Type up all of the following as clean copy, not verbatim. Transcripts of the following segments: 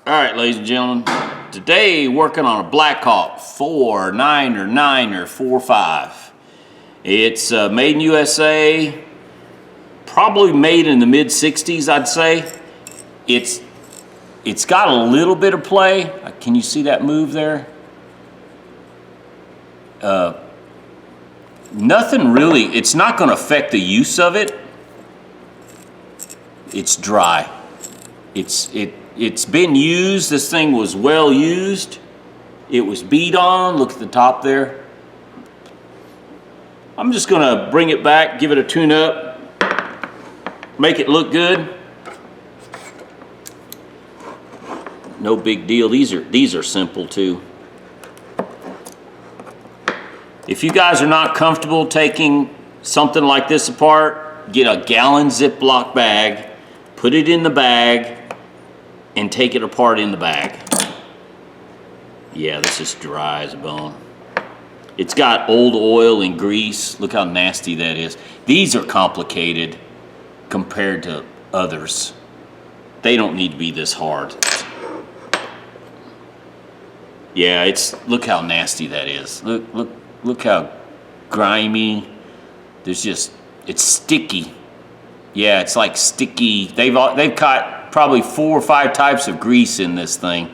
Alright, ladies and gentlemen, today working on a Blackhawk 4.9 or 9 or 4.5. It's made in USA, probably made in the mid-60s, I'd say. It's got a little bit of play. Can you see that move there? Nothing really, it's not going to affect the use of it. It's dry. It's been used. This thing was well used. It was beat on. Look at the top there. I'm just going to bring it back, give it a tune up, make it look good. No big deal. These are simple too. If you guys are not comfortable taking something like this apart, get a gallon Ziploc bag, put it in the bag, and take it apart in the bag. Yeah, this is dry as a bone. It's got old oil and grease. Look how nasty that is. These are complicated compared to others. They don't need to be this hard. Yeah, look how nasty that is. Look how grimy. It's sticky. Yeah, it's like sticky. They've got probably 4 or 5 types of grease in this thing.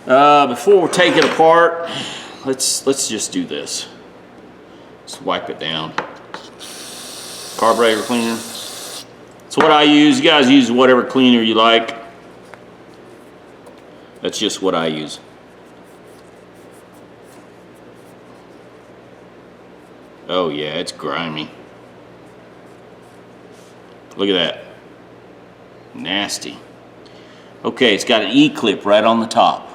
Before we take it apart, let's just do this. Let's wipe it down. Carburetor cleaner. That's what I use. You guys use whatever cleaner you like. That's just what I use. Oh yeah, it's grimy. Look at that. Nasty. Okay, it's got an E-clip right on the top.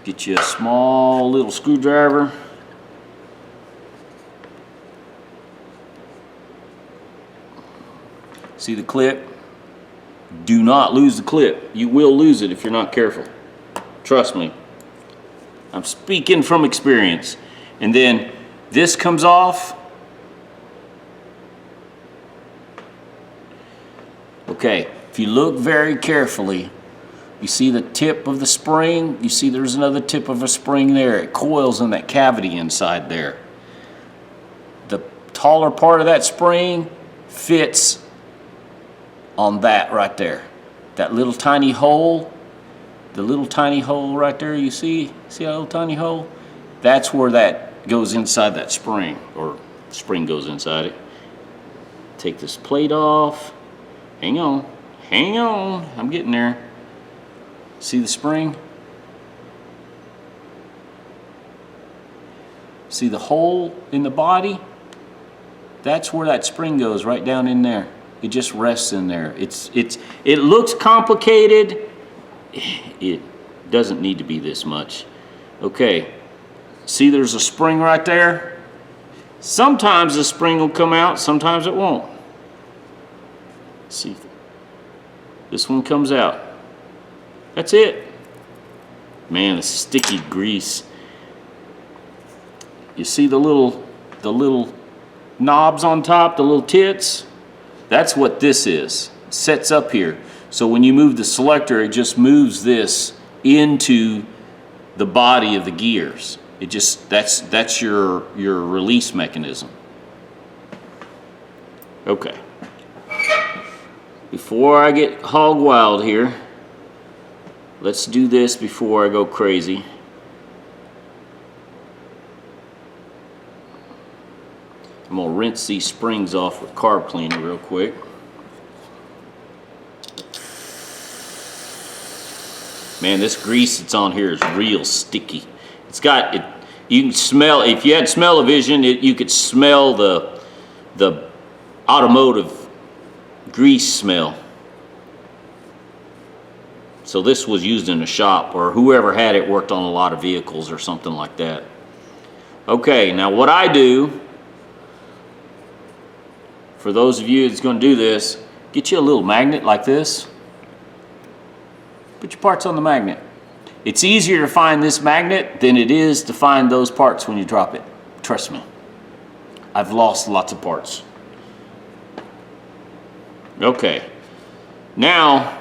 Get you a small little screwdriver. See the clip? Do not lose the clip. You will lose it if you're not careful. Trust me. I'm speaking from experience. And then this comes off. Okay, if you look very carefully, you see the tip of the spring. You see there's another tip of a spring there. It coils in that cavity inside there. The taller part of that spring fits on that right there. That little tiny hole, the little tiny hole right there, you see that little tiny hole? That's where that goes inside that spring, or spring goes inside it. Take this plate off. Hang on, I'm getting there. See the spring? See the hole in the body? That's where that spring goes, right down in there. It just rests in there. It looks complicated. It doesn't need to be this much. Okay, see there's a spring right there? Sometimes the spring will come out, sometimes it won't. See, this one comes out. That's it. Man, the sticky grease. You see the little knobs on top, the little tits? That's what this is. It sets up here. So when you move the selector, it just moves this into the body of the gears. That's your release mechanism. Okay. Before I get hog wild here, let's do this before I go crazy. I'm gonna rinse these springs off with carb cleaner real quick. Man, this grease that's on here is real sticky. It's got it. You can smell. If you had smell-o-vision, you could smell the automotive grease smell. So this was used in a shop, or whoever had it worked on a lot of vehicles or something like that. Okay, now what I do, for those of you that's going to do this, get you a little magnet like this. Put your parts on the magnet. It's easier to find this magnet than it is to find those parts when you drop it. Trust me. I've lost lots of parts. Okay. Now,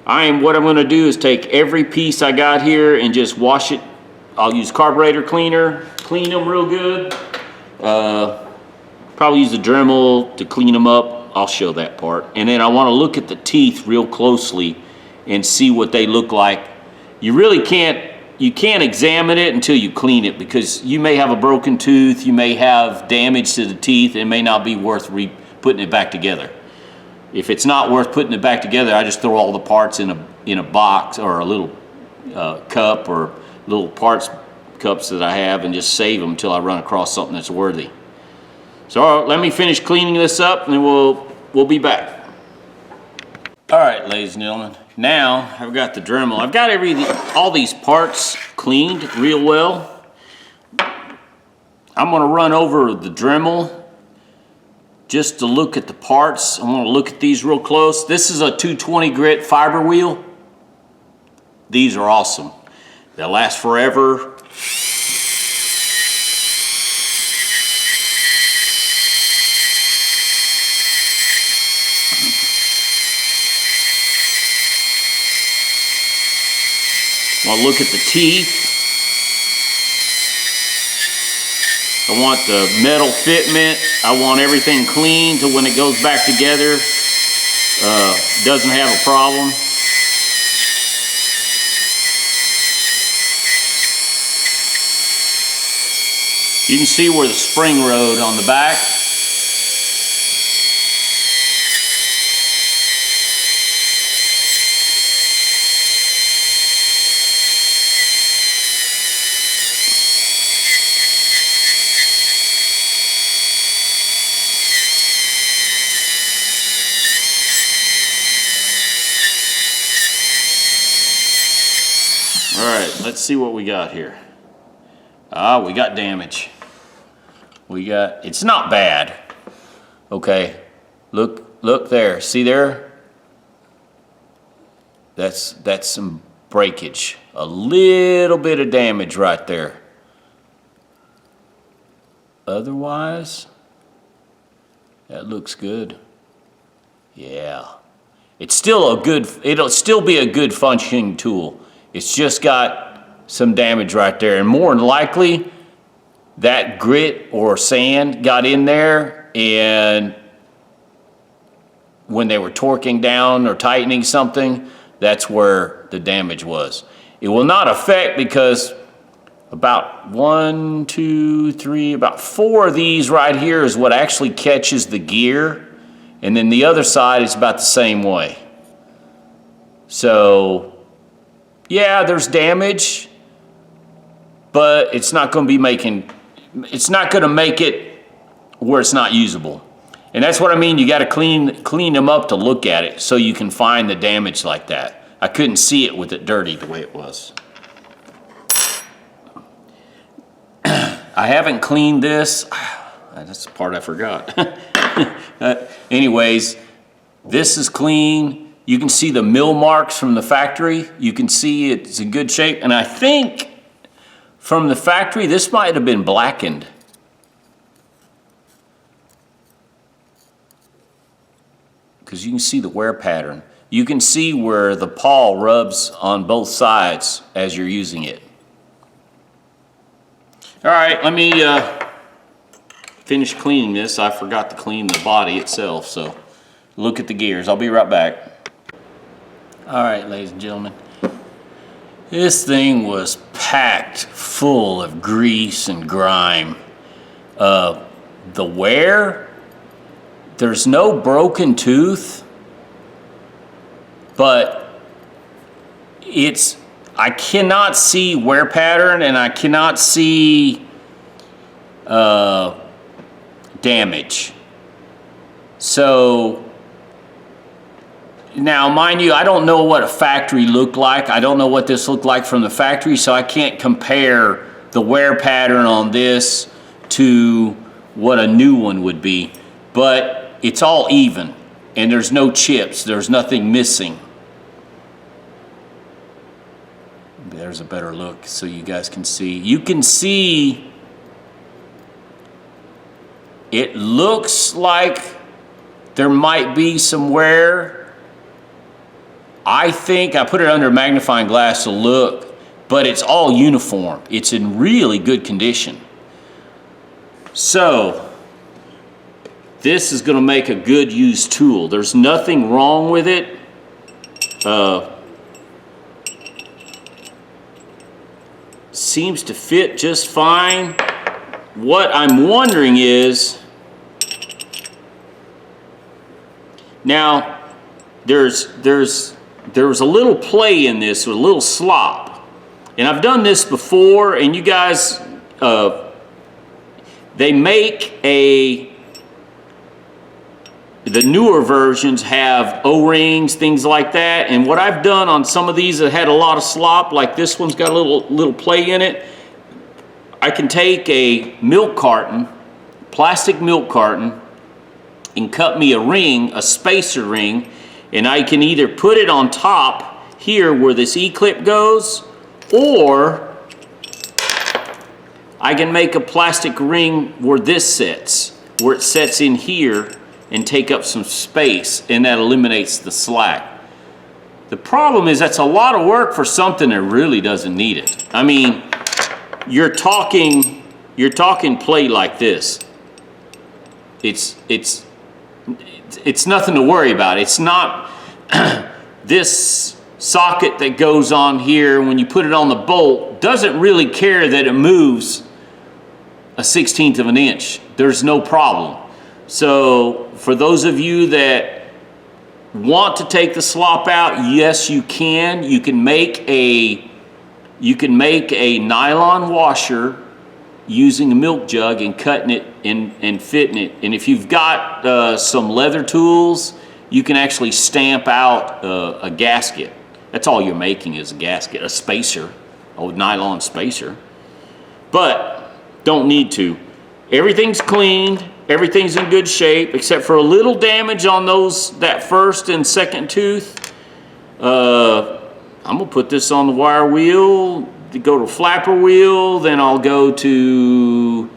What I'm gonna do is take every piece I got here and just wash it. I'll use carburetor cleaner, clean them real good. Probably use the Dremel to clean them up. I'll show that part. And then I wanna look at the teeth real closely and see what they look like. You really can't examine it until you clean it, because you may have a broken tooth, you may have damage to the teeth, it may not be worth putting it back together. If it's not worth putting it back together, I just throw all the parts in a box or a little cup or little parts cups that I have, and just save them until I run across something that's worthy. So let me finish cleaning this up and then we'll be back. All right, ladies and gentlemen, now I've got the Dremel. I've got all these parts cleaned real well. I'm gonna run over the Dremel just to look at the parts. I'm gonna look at these real close. This is a 220 grit fiber wheel. These are awesome. They'll last forever. I look at the teeth. I want the metal fitment. I want everything clean to when it goes back together, doesn't have a problem. You can see where the spring rode on the back. All right, let's see what we got here. We got damage. It's not bad. Okay, look there, see there? That's some breakage. A little bit of damage right there. Otherwise, that looks good. Yeah. It'll still be a good functioning tool. It's just got some damage right there, and more than likely that grit or sand got in there, and when they were torquing down or tightening something, that's where the damage was. It will not affect, because about 1, 2, 3, about 4 of these right here is what actually catches the gear, and then the other side is about the same way. So yeah, there's damage, but it's not going to make it where it's not usable. And that's what I mean. You got to clean them up to look at it so you can find the damage like that. I couldn't see it with it dirty the way it was. I haven't cleaned this. That's the part I forgot. Anyways, this is clean. You can see the mill marks from the factory. You can see it's in good shape. And I think from the factory, this might have been blackened. Because you can see the wear pattern. You can see where the pawl rubs on both sides as you're using it. All right, let me finish cleaning this. I forgot to clean the body itself, so look at the gears. I'll be right back. All right, ladies and gentlemen, this thing was packed full of grease and grime. The wear, there's no broken tooth, but I cannot see wear pattern, and I cannot see damage. So now, mind you, I don't know what a factory looked like. I don't know what this looked like from the factory, so I can't compare the wear pattern on this to what a new one would be. But it's all even, and there's no chips. There's nothing missing. There's a better look so you guys can see. You can see it looks like there might be some wear, I think I put it under a magnifying glass to look, but it's all uniform. It's in really good condition. So this is going to make a good used tool. There's nothing wrong with it. Seems to fit just fine. What I'm wondering is, now there's a little play in this, or a little slop, and I've done this before, and you guys, they make the newer versions have O-rings, things like that, and what I've done on some of these that had a lot of slop, like this one's got a little play in it, I can take a milk carton, plastic milk carton, and cut me a ring, a spacer ring, and I can either put it on top here where this E-clip goes, or I can make a plastic ring where this sits, where it sets in here and take up some space, and that eliminates the slack. The problem is that's a lot of work for something that really doesn't need it. I mean, you're talking plate like this. It's nothing to worry about. It's not this socket that goes on here when you put it on the bolt doesn't really care that it moves a 1/16 of an inch. There's no problem. So for those of you that want to take the slop out, yes, you can. You can make a nylon washer using a milk jug and cutting it and fitting it. And if you've got some leather tools, you can actually stamp out a gasket. That's all you're making is a gasket, a spacer, a nylon spacer. But don't need to. Everything's cleaned. Everything's in good shape except for a little damage on that first and second tooth. I'm gonna put this on the wire wheel, go to flapper wheel, then I'll go to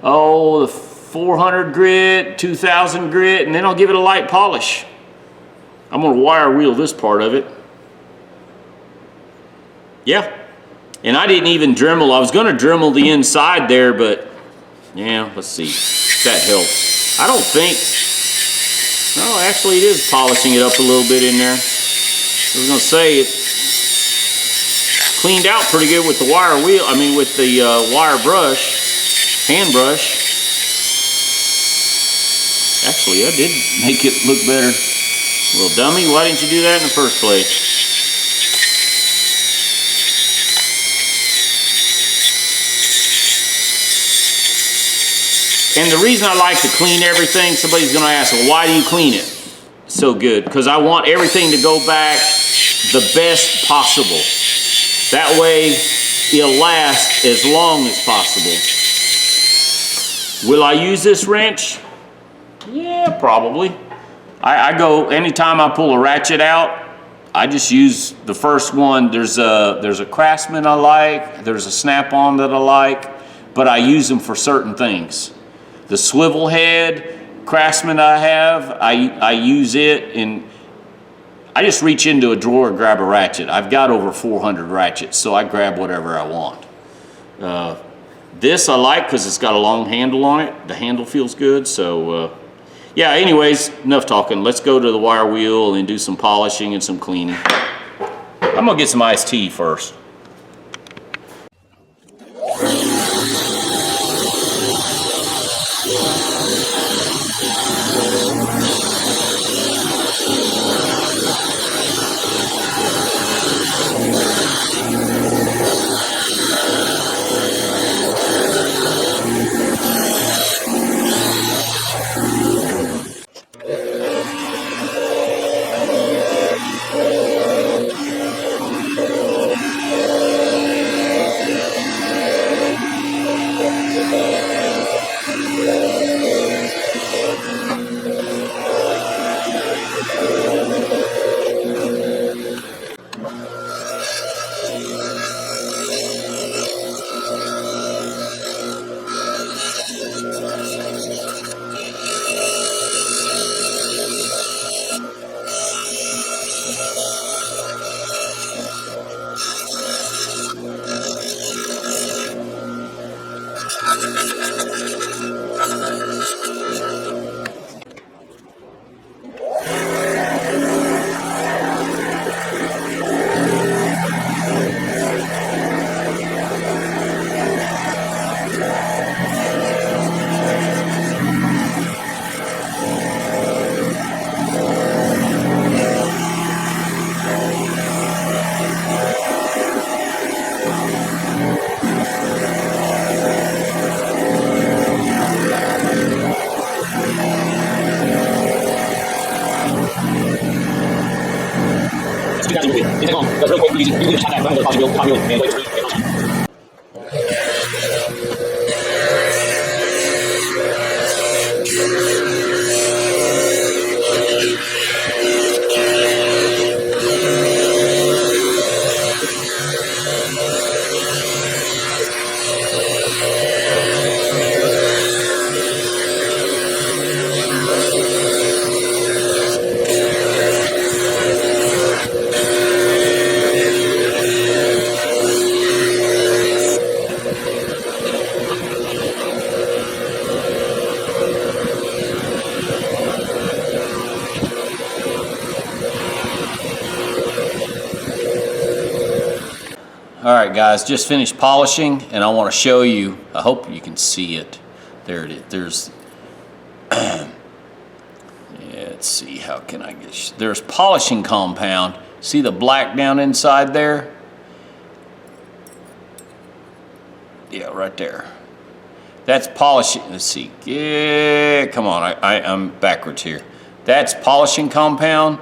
the 400 grit, 2000 grit, and then I'll give it a light polish. I'm gonna wire wheel this part of it. Yeah, and I didn't even Dremel. I was gonna Dremel the inside there, but yeah, let's see. That helps. I don't think, no, actually it is polishing it up a little bit in there. I was gonna say it's cleaned out pretty good with the wire wheel, with the wire brush, hand brush. Actually, I did make it look better. Little dummy, why didn't you do that in the first place? And the reason I like to clean everything, somebody's gonna ask, well, why do you clean it so good? Because I want everything to go back the best possible. That way, it'll last as long as possible. Will I use this wrench? Yeah, probably. I go, anytime I pull a ratchet out, I just use the first one. There's a Craftsman I like, there's a Snap-on that I like, but I use them for certain things. The swivel head Craftsman I have, I use it, and I just reach into a drawer and grab a ratchet. I've got over 400 ratchets, so I grab whatever I want. This I like because it's got a long handle on it. The handle feels good, so yeah, anyways, enough talking. Let's go to the wire wheel and do some polishing and some cleaning. I'm gonna get some iced tea first. All right, guys, just finished polishing, and I want to show you. I hope you can see it. There it is. There's, yeah, let's see, how can I get, there's polishing compound. See the black down inside there? Yeah, right there. That's polishing, let's see, yeah, come on, I'm backwards here. That's polishing compound.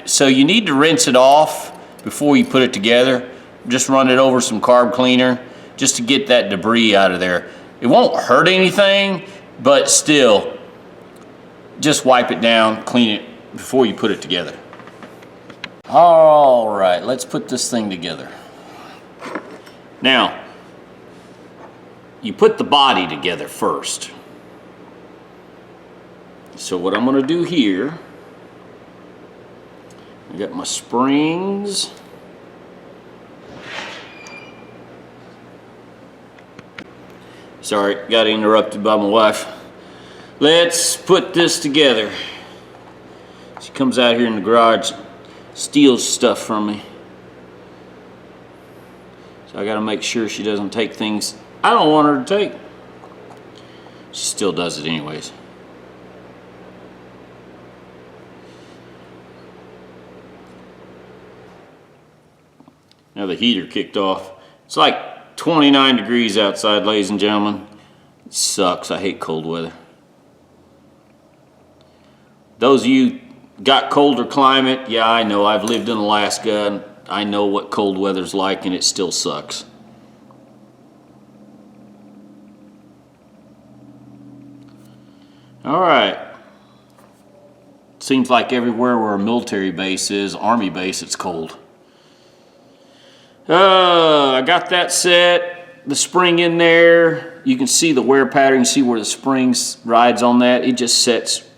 So you need to rinse it off before you put it together. Just run it over some carb cleaner just to get that debris out of there. It won't hurt anything, but still, just wipe it down, clean it before you put it together. All right, let's put this thing together. Now, you put the body together first. So what I'm gonna do here, I got my springs. Sorry, got interrupted by my wife. Let's put this together. She comes out here in the garage, steals stuff from me. So I gotta make sure she doesn't take things I don't want her to take. She still does it anyways. Now the heater kicked off. It's like 29 degrees outside, ladies and gentlemen. It sucks. I hate cold weather. Those of you got colder climate, yeah, I know. I've lived in Alaska and I know what cold weather's like, and it still sucks. All right. Seems like everywhere where a military base is, army base, it's cold. I got that set, the spring in there. You can see the wear pattern, see where the springs rides on that. It just sets,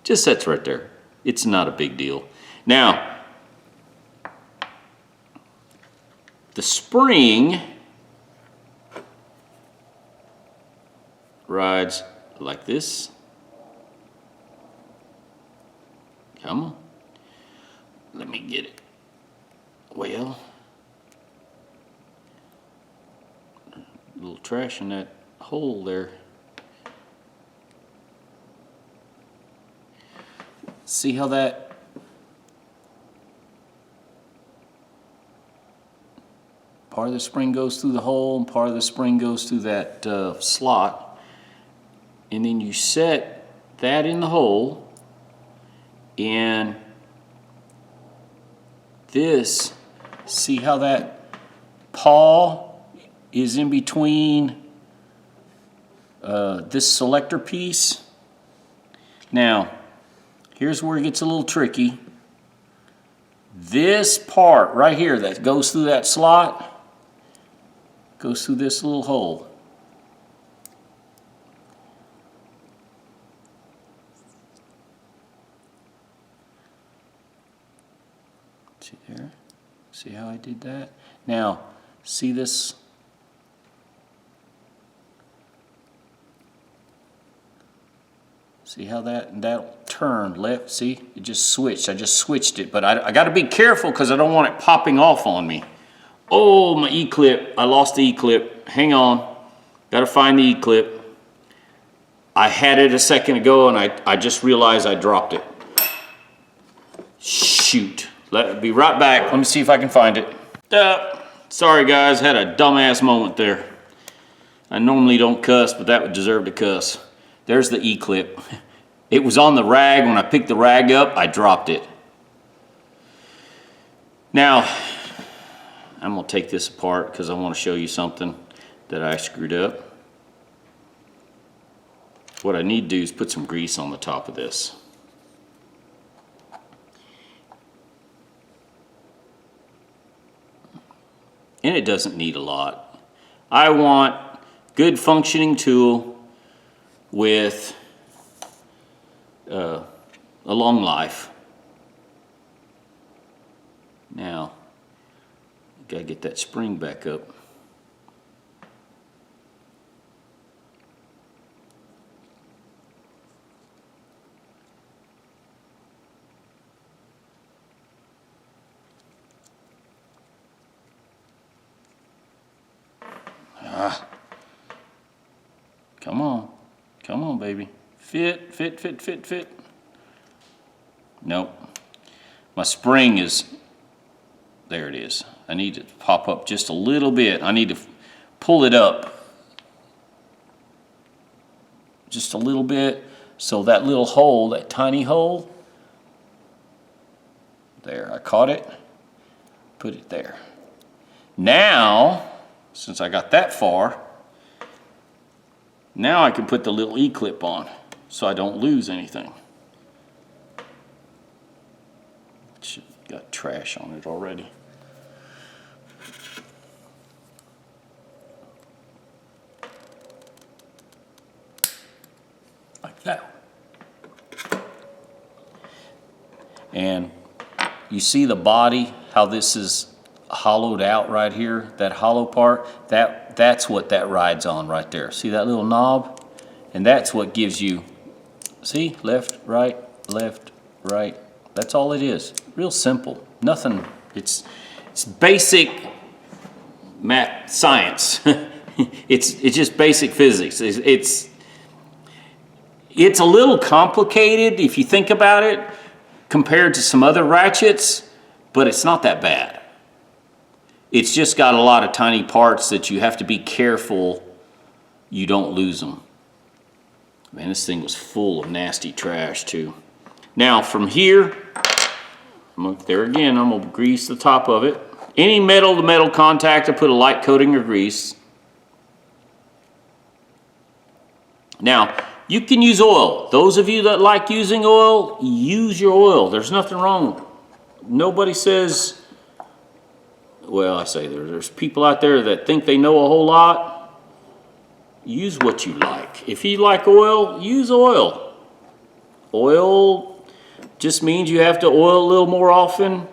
just sets right there. It's not a big deal. Now, the spring rides like this. Come on. Let me get it. Well, a little trash in that hole there. See how that part of the spring goes through the hole and part of the spring goes through that slot, and then you set that in the hole, and this, see how that paw is in between this selector piece? Now, here's where it gets a little tricky. This part right here that goes through that slot goes through this little hole. See there? See how I did that? Now, see this? See how that'll turn left? See, it just switched. I just switched it, but I got to be careful because I don't want it popping off on me. Oh, my E-clip. I lost the E-clip. Hang on. Got to find the E-clip. I had it a second ago, and I just realized I dropped it. Shoot. Be right back. Let me see if I can find it. Sorry, guys. Had a dumbass moment there. I normally don't cuss, but that would deserve to cuss. There's the E-clip. It was on the rag. When I picked the rag up, I dropped it. Now, I'm gonna take this apart because I want to show you something that I screwed up. What I need to do is put some grease on the top of this. And it doesn't need a lot. I want good functioning tool with a long life. Now, gotta get that spring back up. Come on. Come on, baby. Fit, fit, fit, fit, fit. Nope. My spring is, there it is. I need to pop up just a little bit. I need to pull it up just a little bit so that little hole, that tiny hole, there, I caught it, put it there. Now, since I got that far, now I can put the little E-clip on so I don't lose anything. It's got trash on it already. Like that. And you see the body, how this is hollowed out right here, that hollow part, that's what that rides on right there. See that little knob? And that's what gives you, see, left, right, that's all it is. Real simple, nothing, it's basic math science. it's just basic physics. It's a little complicated if you think about it compared to some other ratchets, but it's not that bad. It's just got a lot of tiny parts that you have to be careful you don't lose them. Man, this thing was full of nasty trash too. Now from here, there again, I'm gonna grease the top of it. Any metal to metal contact, I put a light coating of grease. Now, you can use oil. Those of you that like using oil, use your oil. There's nothing wrong. Nobody says, well, I say there's people out there that think they know a whole lot. Use what you like. If you like oil, use oil. Oil just means you have to oil a little more often.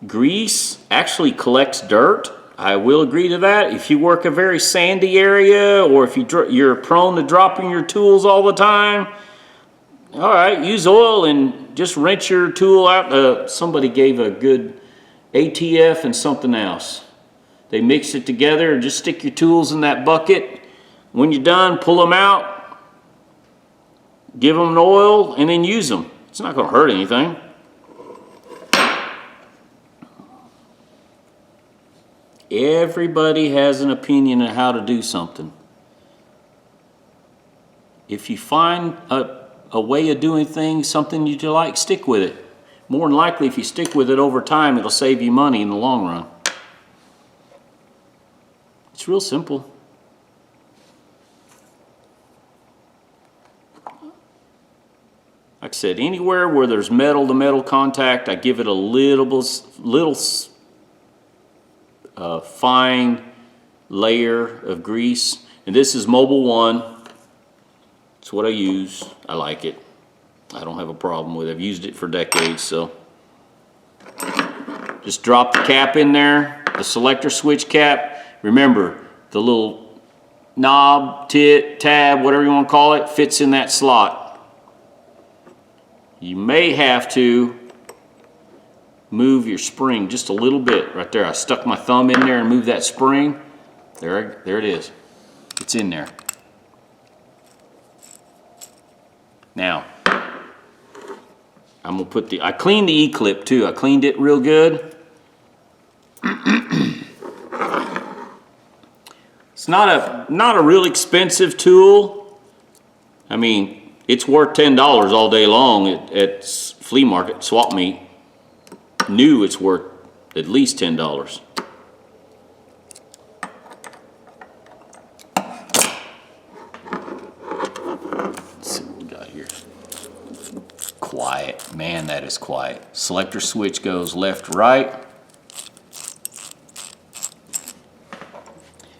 Grease actually collects dirt. I will agree to that. If you work a very sandy area, or if you're prone to dropping your tools all the time, all right, use oil and just rinse your tool out. Somebody gave a good ATF and something else. They mix it together and just stick your tools in that bucket. When you're done, pull them out, give them an oil, and then use them. It's not going to hurt anything. Everybody has an opinion on how to do something. If you find a way of doing things, something you like, stick with it. More than likely, if you stick with it over time, it'll save you money in the long run. It's real simple. Like I said, anywhere where there's metal to metal contact, I give it a little fine layer of grease. And this is Mobile 1. It's what I use. I like it. I don't have a problem with it. I've used it for decades, so. Just drop the cap in there, the selector switch cap. Remember, the little knob, tab, whatever you want to call it, fits in that slot. You may have to move your spring just a little bit right there. I stuck my thumb in there and moved that spring. There it is. It's in there. Now, I'm gonna put I cleaned the E-clip too. I cleaned it real good. It's not a real expensive tool. I mean, it's worth $10 all day long at flea market, swap meet. New, it's worth at least $10. Let's see what we got here. Quiet, man, that is quiet. Selector switch goes left, right.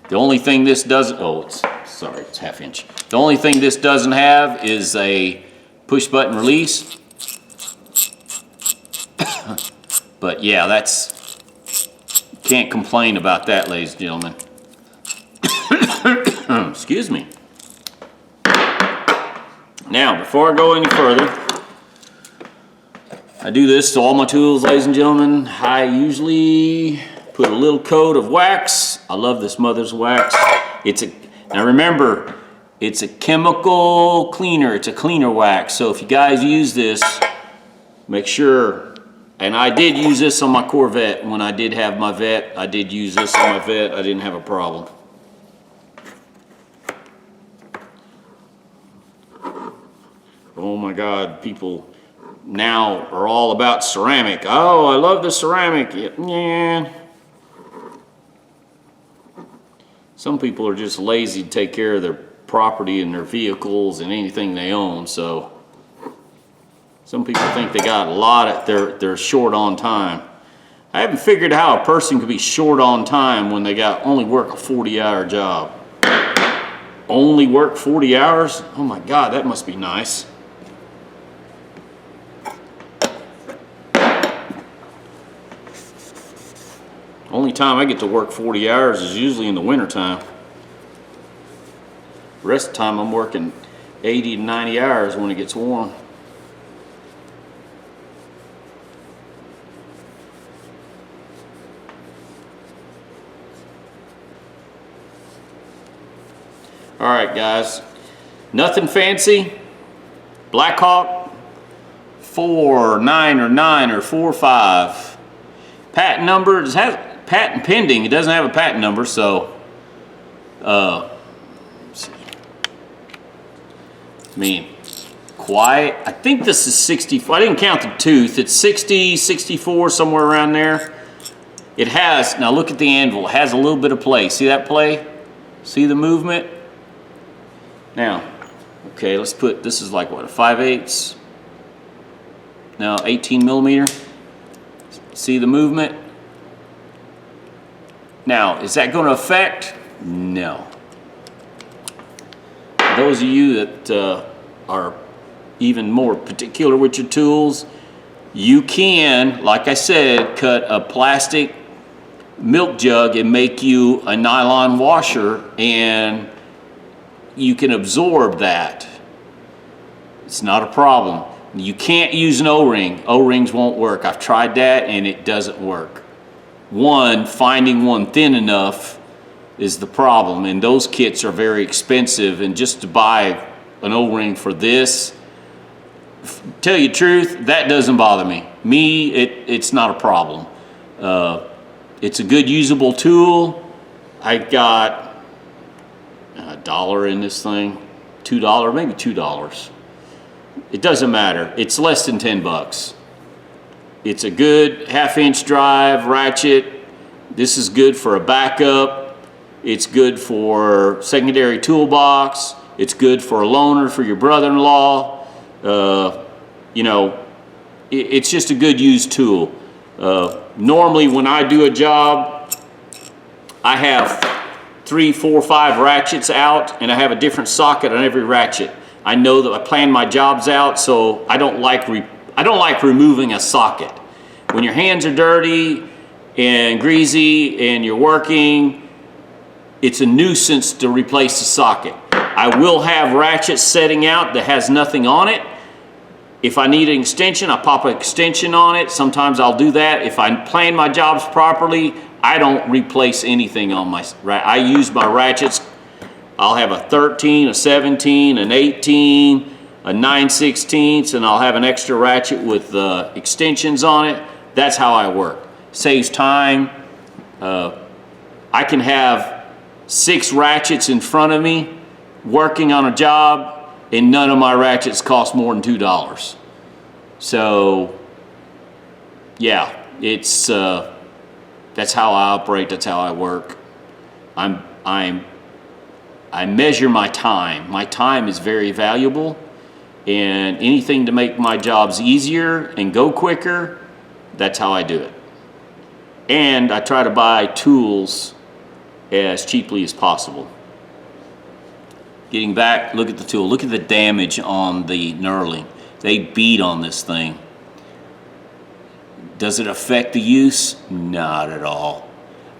The only thing this doesn't, it's ½ inch. The only thing this doesn't have is a push button release. But yeah, can't complain about that, ladies and gentlemen. Excuse me. Now, before I go any further, I do this to all my tools, ladies and gentlemen. I usually put a little coat of wax. I love this Mother's Wax. Now remember, it's a chemical cleaner. It's a cleaner wax. So if you guys use this, make sure, and I did use this on my Corvette. When I did have my Vet, I did use this on my Vet. I didn't have a problem. Oh my God, people now are all about ceramic. Oh, I love the ceramic. Yeah. Some people are just lazy to take care of their property and their vehicles and anything they own. So some people think they got a lot they're short on time. I haven't figured out how a person could be short on time when they only work a 40-hour job. Only work 40 hours? Oh my God, that must be nice. Only time I get to work 40 hours is usually in the wintertime. The rest of the time I'm working 80 to 90 hours when it gets warm. All right, guys, nothing fancy. Blackhawk 499 or 45. Patent number, it has patent pending. It doesn't have a patent number, so let's see. I mean, quiet. I think this is 64. I didn't count the tooth. It's 60, 64, somewhere around there. It has, now look at the anvil. It has a little bit of play. See that play? See the movement? Now, okay, let's put, this is like what, a 5/8? Now, 18 millimeter. See the movement? Now, is that going to affect? No. Those of you that are even more particular with your tools, you can, like I said, cut a plastic milk jug and make you a nylon washer, and you can absorb that. It's not a problem. You can't use an O-ring. O-rings won't work. I've tried that and it doesn't work. One, finding one thin enough is the problem, and those kits are very expensive, and just to buy an O-ring for this, tell you the truth, that doesn't bother me. It's not a problem. It's a good usable tool. I got $1 in this thing, $2, maybe $2. It doesn't matter. It's less than 10 bucks. It's a good 1/2-inch drive ratchet. This is good for a backup. It's good for secondary toolbox. It's good for a loaner for your brother-in-law. You know, it's just a good used tool. Normally when I do a job, I have 3, 4, 5 ratchets out, and I have a different socket on every ratchet. I know that I plan my jobs out, so I don't like removing a socket. When your hands are dirty and greasy and you're working, it's a nuisance to replace the socket. I will have ratchets setting out that has nothing on it. If I need an extension, I pop an extension on it. Sometimes I'll do that. If I plan my jobs properly, I don't replace anything on my, I use my ratchets. I'll have a 13, a 17, an 18, a 9/16, and I'll have an extra ratchet with extensions on it. That's how I work. Saves time. I can have 6 ratchets in front of me working on a job, and none of my ratchets cost more than $2. So, yeah, It's that's how I operate. That's how I work. I measure my time. My time is very valuable, and anything to make my jobs easier and go quicker, that's how I do it. And I try to buy tools as cheaply as possible. Getting back, look at the tool. Look at the damage on the knurling. They beat on this thing. Does it affect the use? Not at all.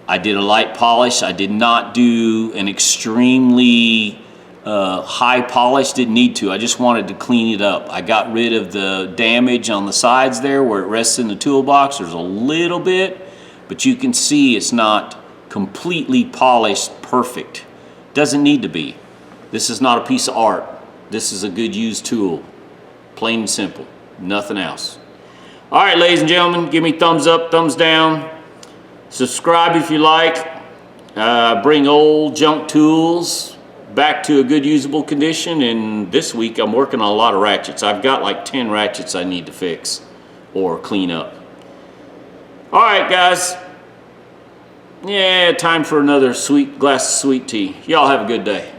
I did a light polish. I did not do an extremely high polish. Didn't need to. I just wanted to clean it up. I got rid of the damage on the sides there where it rests in the toolbox. There's a little bit, but you can see it's not completely polished perfect. Doesn't need to be. This is not a piece of art. This is a good used tool. Plain and simple. Nothing else. All right, ladies and gentlemen, give me thumbs up, thumbs down. Subscribe if you like. Bring old junk tools back to a good usable condition. And this week I'm working on a lot of ratchets. I've got like 10 ratchets I need to fix or clean up. All right, guys. Yeah, time for another sweet glass of sweet tea. Y'all have a good day.